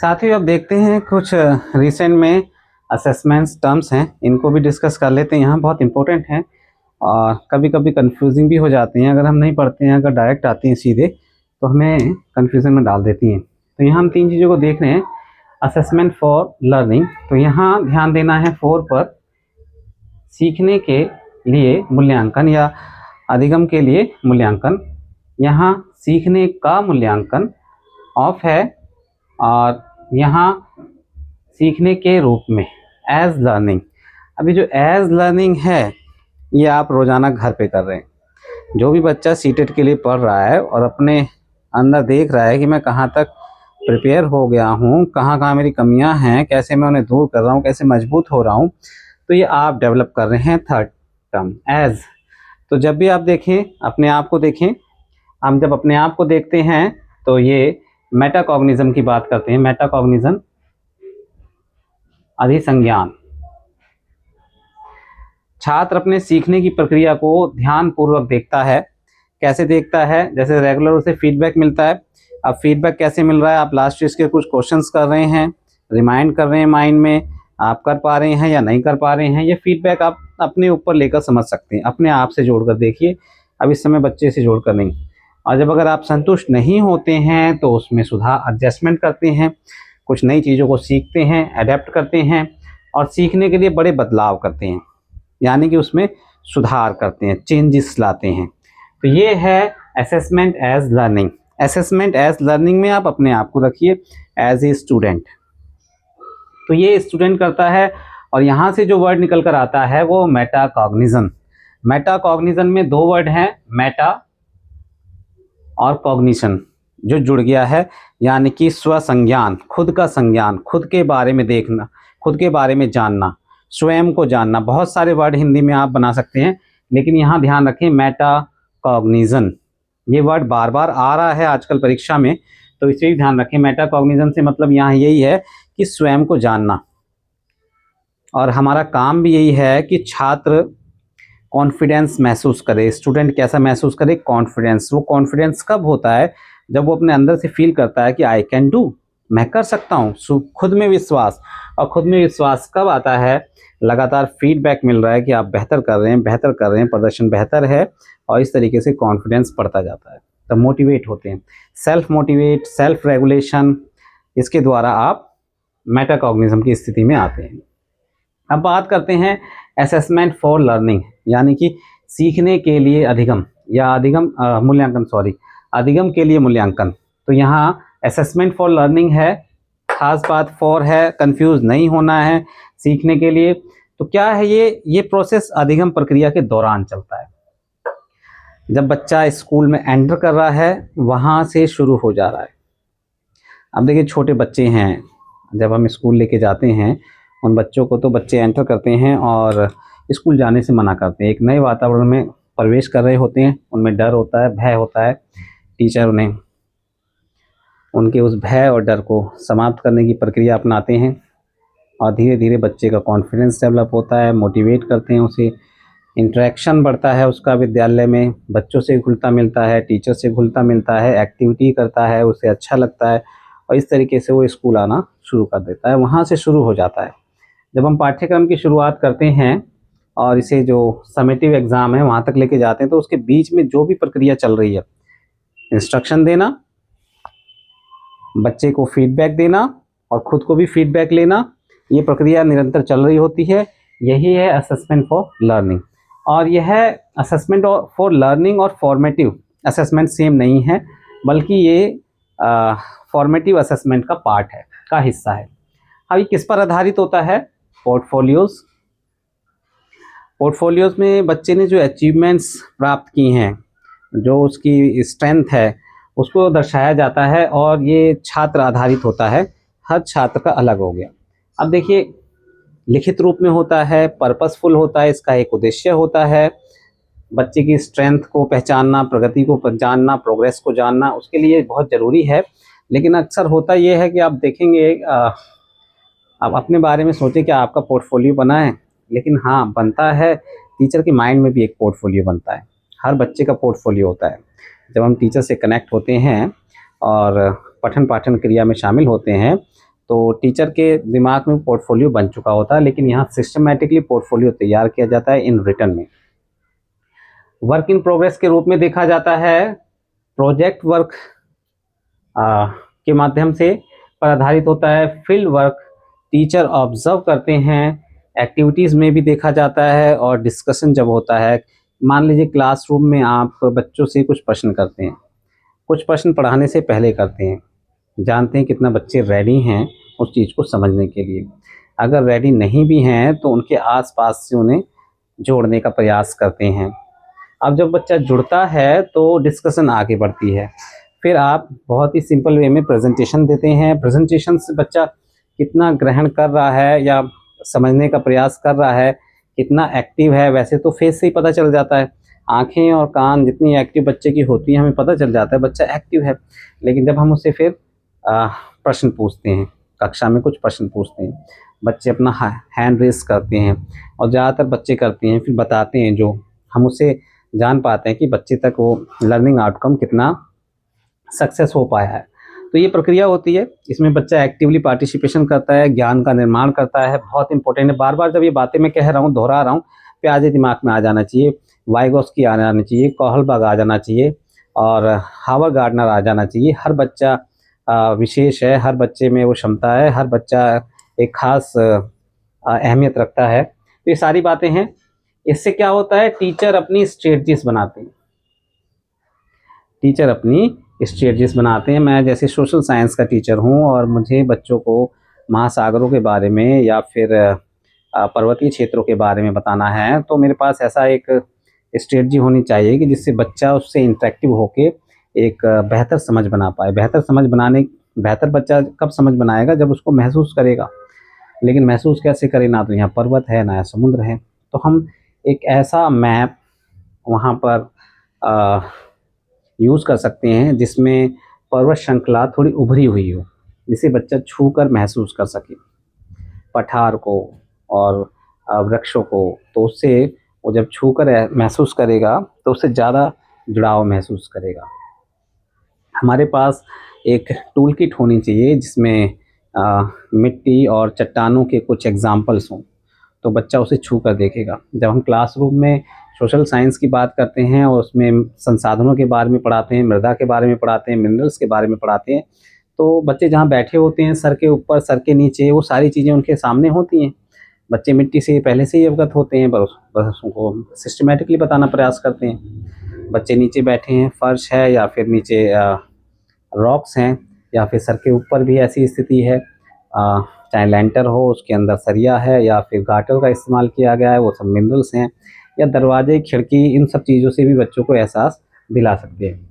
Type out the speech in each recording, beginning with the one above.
साथ ही अब देखते हैं कुछ रिसेंट में असेसमेंट्स टर्म्स हैं, इनको भी डिस्कस कर लेते हैं। यहाँ बहुत इंपॉर्टेंट हैं और कभी कभी कंफ्यूजिंग भी हो जाती हैं। अगर हम नहीं पढ़ते हैं, अगर डायरेक्ट आती हैं सीधे, तो हमें कंफ्यूजन में डाल देती हैं। तो यहाँ हम तीन चीज़ों को देख रहे हैं। असेसमेंट फॉर लर्निंग, तो यहाँ ध्यान देना है फोर पर, सीखने के लिए मूल्यांकन या अधिगम के लिए मूल्यांकन। यहाँ सीखने का मूल्यांकन ऑफ है और यहाँ सीखने के रूप में एज लर्निंग। अभी जो एज लर्निंग है ये आप रोज़ाना घर पे कर रहे हैं। जो भी बच्चा सीटेट के लिए पढ़ रहा है और अपने अंदर देख रहा है कि मैं कहाँ तक प्रिपेयर हो गया हूँ, कहाँ कहाँ मेरी कमियाँ हैं, कैसे मैं उन्हें दूर कर रहा हूँ, कैसे मजबूत हो रहा हूँ, तो ये आप डेवलप कर रहे हैं थर्ड टर्म एज। तो जब भी आप देखें, अपने आप को देखें, हम जब अपने आप को देखते हैं तो ये मेटाकॉग्निज्म की बात करते हैं। मेटाकॉग्निज्म अधिसंज्ञान। छात्र अपने सीखने की प्रक्रिया को ध्यान पूर्वक देखता है। कैसे देखता है? जैसे रेगुलर उसे फीडबैक मिलता है। अब फीडबैक कैसे मिल रहा है? आप लास्ट ईयर के कुछ क्वेश्चंस कर रहे हैं, रिमाइंड कर रहे हैं माइंड में, आप कर पा रहे हैं या नहीं कर पा रहे हैं। ये फीडबैक आप अपने ऊपर लेकर समझ सकते हैं, अपने आप से जोड़कर देखिए। अब इस समय बच्चे से जोड़कर नहीं। और जब अगर आप संतुष्ट नहीं होते हैं तो उसमें सुधार, एडजस्टमेंट करते हैं, कुछ नई चीज़ों को सीखते हैं, अडेप्ट करते हैं और सीखने के लिए बड़े बदलाव करते हैं, यानी कि उसमें सुधार करते हैं, चेंजेस लाते हैं। तो ये है assessment as learning. Assessment as learning में आप अपने आप को रखिए एज ए स्टूडेंट। तो ये स्टूडेंट करता है और यहाँ से जो वर्ड निकल कर आता है वो मेटाकॉग्निजन। मेटाकॉग्निजन में दो वर्ड हैं, मेटा और कॉग्निशन, जो जुड़ गया है, यानी कि स्वसंज्ञान, खुद का संज्ञान, खुद के बारे में देखना, खुद के बारे में जानना, स्वयं को जानना। बहुत सारे वर्ड हिंदी में आप बना सकते हैं, लेकिन यहाँ ध्यान रखें मेटाकॉग्निजन। ये वर्ड बार बार आ रहा है आजकल परीक्षा में, तो इसे भी ध्यान रखें। मेटाकॉग्निजन से मतलब यहाँ यही है कि स्वयं को जानना। और हमारा काम भी यही है कि छात्र कॉन्फिडेंस महसूस करे। स्टूडेंट कैसा महसूस करे? कॉन्फिडेंस। वो कॉन्फिडेंस कब होता है? जब वो अपने अंदर से फील करता है कि आई कैन डू, मैं कर सकता हूँ। खुद में विश्वास। और खुद में विश्वास कब आता है? लगातार फीडबैक मिल रहा है कि आप बेहतर कर रहे हैं, बेहतर कर रहे हैं, प्रदर्शन बेहतर है, और इस तरीके से कॉन्फिडेंस बढ़ता जाता है, तब मोटिवेट होते हैं। सेल्फ मोटिवेट, सेल्फ रेगुलेशन, इसके द्वारा आप मेटाकॉग्निज्म की स्थिति में आते हैं। अब बात करते हैं असेसमेंट फॉर लर्निंग, यानी कि सीखने के लिए अधिगम या अधिगम मूल्यांकन, अधिगम के लिए मूल्यांकन। तो यहाँ असेसमेंट फॉर लर्निंग है, खास बात फॉर है, कंफ्यूज नहीं होना है। सीखने के लिए तो क्या है? ये प्रोसेस अधिगम प्रक्रिया के दौरान चलता है। जब बच्चा स्कूल में एंटर कर रहा है, वहाँ से शुरू हो जा रहा है। अब देखिए, छोटे बच्चे हैं, जब हम स्कूल लेके जाते हैं उन बच्चों को, तो बच्चे एंटर करते हैं और स्कूल जाने से मना करते हैं। एक नए वातावरण में प्रवेश कर रहे होते हैं, उनमें डर होता है, भय होता है। टीचर उन्हें उनके उस भय और डर को समाप्त करने की प्रक्रिया अपनाते हैं और धीरे धीरे बच्चे का कॉन्फिडेंस डेवलप होता है, मोटिवेट करते हैं उसे, इंटरेक्शन बढ़ता है उसका विद्यालय में, बच्चों से घुलता मिलता है, टीचर से घुलता मिलता है, एक्टिविटी करता है, उसे अच्छा लगता है और इस तरीके से वो स्कूल आना शुरू कर देता है। वहाँ से शुरू हो जाता है। जब हम पाठ्यक्रम की शुरुआत करते हैं और इसे जो समेटिव एग्ज़ाम है वहाँ तक लेके जाते हैं, तो उसके बीच में जो भी प्रक्रिया चल रही है, इंस्ट्रक्शन देना, बच्चे को फीडबैक देना और खुद को भी फीडबैक लेना, ये प्रक्रिया निरंतर चल रही होती है। यही है असेसमेंट फॉर लर्निंग। और यह असेसमेंट फॉर लर्निंग और फॉर्मेटिव असेसमेंट सेम नहीं है, बल्कि ये फॉर्मेटिव असेसमेंट का पार्ट है, का हिस्सा है। अब ये किस पर आधारित होता है? पोर्टफोलियोज। पोर्टफोलियोज में बच्चे ने जो अचीवमेंट्स प्राप्त की हैं, जो उसकी स्ट्रेंथ है, उसको दर्शाया जाता है और ये छात्र आधारित होता है। हर छात्र का अलग हो गया। अब देखिए, लिखित रूप में होता है, पर्पसफुल होता है, इसका एक उद्देश्य होता है। बच्चे की स्ट्रेंथ को पहचानना, प्रगति को पहचानना, प्रोग्रेस को जानना, उसके लिए बहुत ज़रूरी है। लेकिन अक्सर होता ये है कि आप देखेंगे, आप अपने बारे में सोचें कि आपका पोर्टफोलियो बना है, लेकिन हाँ बनता है, टीचर के माइंड में भी एक पोर्टफोलियो बनता है। हर बच्चे का पोर्टफोलियो होता है। जब हम टीचर से कनेक्ट होते हैं और पठन पाठन क्रिया में शामिल होते हैं, तो टीचर के दिमाग में पोर्टफोलियो बन चुका होता है, लेकिन यहाँ सिस्टमेटिकली पोर्टफोलियो तैयार किया जाता है इन रिटर्न में। वर्क इन प्रोग्रेस के रूप में देखा जाता है, प्रोजेक्ट वर्क के माध्यम से पर आधारित होता है। फील्ड वर्क टीचर ऑब्जर्व करते हैं, एक्टिविटीज़ में भी देखा जाता है। और डिस्कशन जब होता है, मान लीजिए क्लासरूम में आप बच्चों से कुछ प्रश्न करते हैं, कुछ प्रश्न पढ़ाने से पहले करते हैं, जानते हैं कितना बच्चे रेडी हैं उस चीज़ को समझने के लिए। अगर रेडी नहीं भी हैं तो उनके आसपास से उन्हें जोड़ने का प्रयास करते हैं। अब जब बच्चा जुड़ता है तो डिस्कशन आगे बढ़ती है। फिर आप बहुत ही सिंपल वे में प्रेजेंटेशन देते हैं। प्रेजेंटेशन से बच्चा कितना ग्रहण कर रहा है या समझने का प्रयास कर रहा है, कितना एक्टिव है, वैसे तो फेस से ही पता चल जाता है। आँखें और कान जितनी एक्टिव बच्चे की होती हैं हमें पता चल जाता है बच्चा एक्टिव है। लेकिन जब हम उससे फिर प्रश्न पूछते हैं, कक्षा में कुछ प्रश्न पूछते हैं, बच्चे अपना हैंड रेस करते हैं और ज़्यादातर बच्चे करते हैं, फिर बताते हैं, जो हम उससे जान पाते हैं कि बच्चे तक वो लर्निंग आउटकम कितना सक्सेस हो पाया है। तो ये प्रक्रिया होती है, इसमें बच्चा एक्टिवली पार्टिसिपेशन करता है, ज्ञान का निर्माण करता है। बहुत इंपॉर्टेंट है, बार बार जब ये बातें मैं कह रहा हूँ, दोहरा रहा हूँ, प्याजे दिमाग में आ जाना चाहिए। वाइगोस्की आ जाना चाहिए, कॉहलबर्ग आ जाना चाहिए और हावर्ड गार्डनर आ जाना चाहिए। हर बच्चा विशेष है, हर बच्चे में वो क्षमता है, हर बच्चा एक खास अहमियत रखता है। तो ये सारी बातें हैं। इससे क्या होता है, टीचर अपनी स्ट्रेटजीज बनाते हैं, टीचर अपनी स्ट्रेटजीज बनाते हैं। मैं जैसे सोशल साइंस का टीचर हूँ और मुझे बच्चों को महासागरों के बारे में या फिर पर्वतीय क्षेत्रों के बारे में बताना है, तो मेरे पास ऐसा एक स्ट्रेटजी होनी चाहिए कि जिससे बच्चा उससे इंटरेक्टिव होके एक बेहतर समझ बना पाए। बेहतर बच्चा कब समझ बनाएगा, जब उसको महसूस करेगा। लेकिन महसूस कैसे करे, ना तो यहाँ पर्वत है ना समुद्र है। तो हम एक ऐसा मैप वहाँ पर यूज़ कर सकते हैं जिसमें पर्वत श्रृंखला थोड़ी उभरी हुई हो, जिसे बच्चा छू कर महसूस कर सके पठार को और वृक्षों को। तो उससे वो जब छू कर महसूस करेगा तो उससे ज़्यादा जुड़ाव महसूस करेगा। हमारे पास एक टूल किट होनी चाहिए जिसमें मिट्टी और चट्टानों के कुछ एग्जाम्पल्स हों, तो बच्चा उसे छू कर देखेगा। जब हम क्लासरूम में सोशल साइंस की बात करते हैं और उसमें संसाधनों के बारे में पढ़ाते हैं, मृदा के बारे में पढ़ाते हैं, मिनरल्स के बारे में पढ़ाते हैं, तो बच्चे जहाँ बैठे होते हैं, सर के ऊपर, सर के नीचे, वो सारी चीज़ें उनके सामने होती हैं। बच्चे मिट्टी से पहले से ही अवगत होते हैं, बस उनको सिस्टमेटिकली बताना प्रयास करते हैं। बच्चे नीचे बैठे हैं, फर्श है या फिर नीचे रॉक्स हैं या फिर सर के ऊपर भी ऐसी स्थिति है, चाहे लेंटर हो उसके अंदर सरिया है या फिर गाटर का इस्तेमाल किया गया है, वो सब मिनरल्स हैं, या दरवाजे, खिड़की, इन सब चीज़ों से भी बच्चों को एहसास दिला सकते हैं।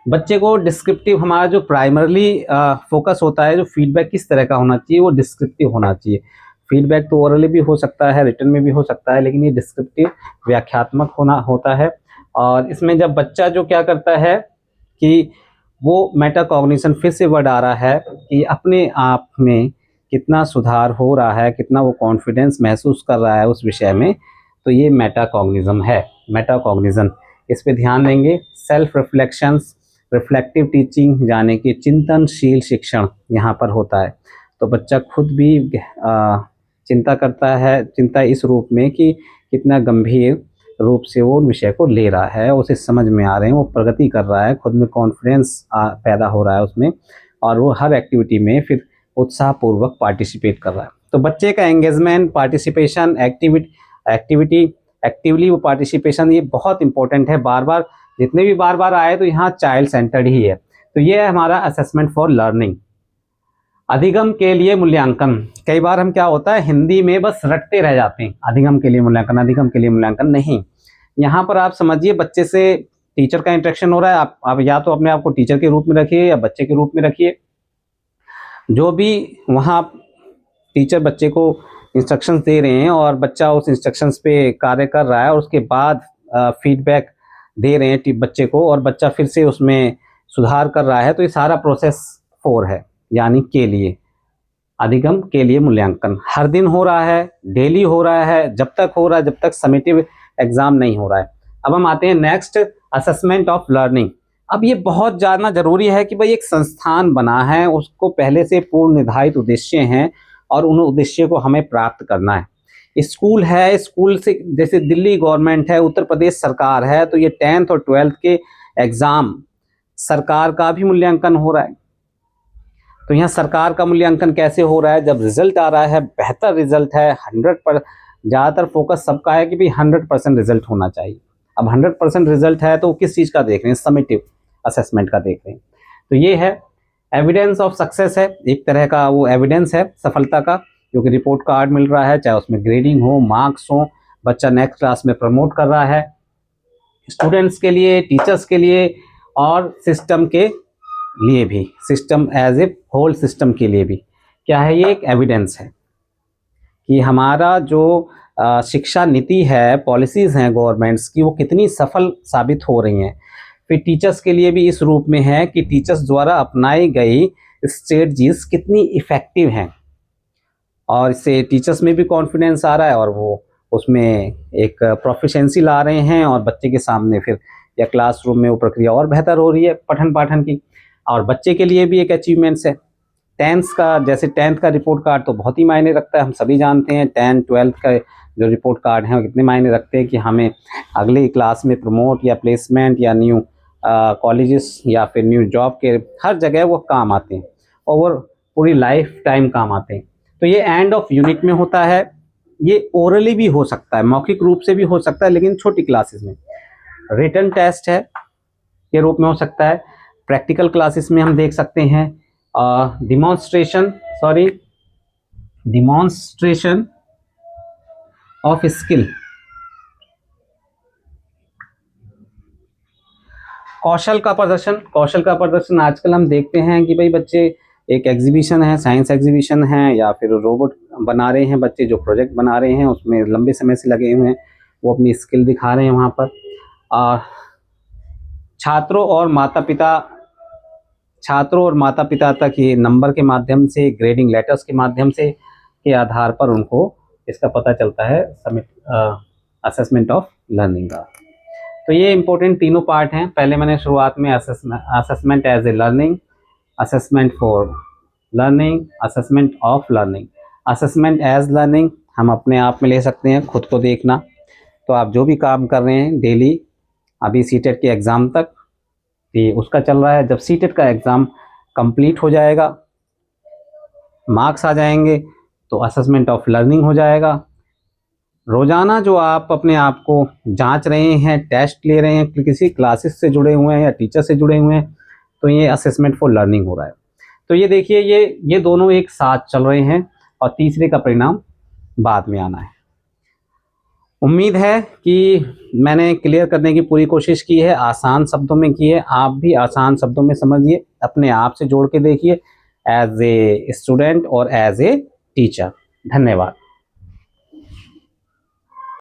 बच्चे को डिस्क्रिप्टिव, हमारा जो प्राइमरली फोकस होता है, जो फीडबैक किस तरह का होना चाहिए, वो डिस्क्रिप्टिव होना चाहिए। फीडबैक तो ओरली भी हो सकता है, रिटन में भी हो सकता है, लेकिन ये डिस्क्रिप्टिव व्याख्यात्मक होता है। और इसमें जब बच्चा जो क्या करता है कि वो मेटाकॉग्निशन, फिर से वर्ड आ रहा है कि अपने आप में कितना सुधार हो रहा है, कितना वो कॉन्फिडेंस महसूस कर रहा है उस विषय में, तो ये मेटाकॉग्निज्म है, मेटाकॉग्निशन। इस पे ध्यान देंगे। सेल्फ रिफ्लेक्शंस, रिफ्लेक्टिव टीचिंग, यानी कि चिंतनशील शिक्षण यहाँ पर होता है। तो बच्चा खुद भी चिंता करता है, चिंता इस रूप में कि कितना गंभीर रूप से वो विषय को ले रहा है, उसे समझ में आ रहे हैं, वो प्रगति कर रहा है, खुद में कॉन्फिडेंस पैदा हो रहा है उसमें, और वो हर एक्टिविटी में फिर उत्साहपूर्वक पार्टिसिपेट कर रहा है। तो बच्चे का एंगेजमेंट, पार्टिसिपेशन, एक्टिवली वो पार्टिसिपेशन, ये बहुत इंपॉर्टेंट है। बार बार जितने भी बार बार आए तो यहाँ चाइल्ड सेंटर्ड ही है। तो ये है हमारा असेसमेंट फॉर लर्निंग। अधिगम के लिए मूल्यांकन, कई बार हम क्या होता है हिंदी में बस रटते रह जाते हैं, अधिगम के लिए मूल्यांकन, अधिगम के लिए मूल्यांकन नहीं। यहाँ पर आप समझिए, बच्चे से टीचर का इंटरेक्शन हो रहा है, आप या तो अपने आप को टीचर के रूप में रखिए या बच्चे के रूप में रखिए। जो भी वहाँ टीचर बच्चे को इंस्ट्रक्शंस दे रहे हैं और बच्चा उस इंस्ट्रक्शंस पे कार्य कर रहा है और उसके बाद फीडबैक दे रहे हैं बच्चे को, और बच्चा फिर से उसमें सुधार कर रहा है, तो ये सारा प्रोसेस 4 है, यानी के लिए, अधिगम के लिए मूल्यांकन। हर दिन हो रहा है, डेली हो रहा है, जब तक हो रहा है जब तक समेटिव एग्जाम नहीं हो रहा है। अब हम आते हैं नेक्स्ट, असेसमेंट ऑफ लर्निंग। अब ये बहुत जानना जरूरी है कि भाई एक संस्थान बना है, उसको पहले से पूर्व निर्धारित उद्देश्य हैं और उन उद्देश्य को हमें प्राप्त करना है। स्कूल है, स्कूल से जैसे दिल्ली गवर्नमेंट है, उत्तर प्रदेश सरकार है, तो ये 10th और 12th के एग्जाम सरकार का भी मूल्यांकन हो रहा है। तो यहाँ सरकार का मूल्यांकन कैसे हो रहा है? जब रिजल्ट आ रहा है, बेहतर रिजल्ट है, 100%, ज़्यादातर फोकस सबका है कि भाई 100% रिजल्ट होना चाहिए। अब 100% रिजल्ट है तो किस चीज़ का देख रहे हैं? समेटिव असेसमेंट का देख रहे हैं। तो ये है एविडेंस ऑफ सक्सेस, है एक तरह का वो एविडेंस है सफलता का, क्योंकि रिपोर्ट कार्ड मिल रहा है, चाहे उसमें ग्रेडिंग हो, मार्क्स हो, बच्चा नेक्स्ट क्लास में प्रमोट कर रहा है, स्टूडेंट्स के लिए, टीचर्स के लिए और सिस्टम के लिए भी, system as a whole system के लिए भी। क्या है? ये एक एविडेंस है कि हमारा जो शिक्षा नीति है, पॉलिसीज़ हैं गवर्नमेंट्स की, वो कितनी सफल साबित हो रही हैं। फिर टीचर्स के लिए भी इस रूप में है कि टीचर्स द्वारा अपनाई गई स्ट्रेटजीज कितनी इफ़ेक्टिव हैं, और इससे टीचर्स में भी कॉन्फिडेंस आ रहा है और वो उसमें एक प्रोफिशिएंसी ला रहे हैं, और बच्चे के सामने फिर या क्लासरूम में वो प्रक्रिया और बेहतर हो रही है पठन पाठन की, और बच्चे के लिए भी एक अचीवमेंट्स है। 10th का, जैसे 10th का रिपोर्ट कार्ड तो बहुत ही मायने रखता है, हम सभी जानते हैं 10th 12th का जो रिपोर्ट कार्ड हैं वो कितने मायने रखते हैं कि हमें अगली क्लास में प्रमोट या प्लेसमेंट या न्यू कॉलेजेस या फिर न्यू जॉब के हर जगह वो काम आते हैं, और वो पूरी लाइफ टाइम काम आते हैं। तो ये एंड ऑफ यूनिट में होता है, ये ओरली भी हो सकता है, मौखिक रूप से भी हो सकता है, लेकिन छोटी क्लासेस में। रिटन टेस्ट है के रूप में हो सकता है। प्रैक्टिकल क्लासेस में हम देख सकते हैं डिमॉन्स्ट्रेशन ऑफ स्किल, कौशल का प्रदर्शन आजकल हम देखते हैं कि भाई बच्चे, एक एग्जीबिशन है, साइंस एग्जीबिशन है, या फिर रोबोट बना रहे हैं बच्चे, जो प्रोजेक्ट बना रहे हैं उसमें लंबे समय से लगे हुए हैं, वो अपनी स्किल दिखा रहे हैं वहाँ पर। छात्रों और माता पिता तक ये नंबर के माध्यम से, ग्रेडिंग लेटर्स के माध्यम से के आधार पर उनको इसका पता चलता है असेसमेंट ऑफ लर्निंग का। तो ये इंपॉर्टेंट तीनों पार्ट हैं। पहले मैंने शुरुआत में assessment as a learning, assessment for learning, assessment of learning. Assessment as learning हम अपने आप में ले सकते हैं, खुद को देखना। तो आप जो भी काम कर रहे हैं डेली, अभी सीटेट के एग्ज़ाम तक ये उसका चल रहा है, जब सीटेट का एग्ज़ाम कंप्लीट हो जाएगा, मार्क्स आ जाएंगे, तो असेसमेंट ऑफ लर्निंग हो जाएगा। रोज़ाना जो आप अपने आप को जांच रहे हैं, टेस्ट ले रहे हैं, किसी क्लासेस से जुड़े हुए हैं या टीचर से जुड़े हुए हैं, तो ये असेसमेंट फॉर लर्निंग हो रहा है। तो ये देखिए, ये दोनों एक साथ चल रहे हैं, और तीसरे का परिणाम बाद में आना है। उम्मीद है कि मैंने क्लियर करने की पूरी कोशिश की है, आसान शब्दों में की है। आप भी आसान शब्दों में समझिए, अपने आप से जोड़ के देखिए, एज ए स्टूडेंट और एज ए टीचर। धन्यवाद।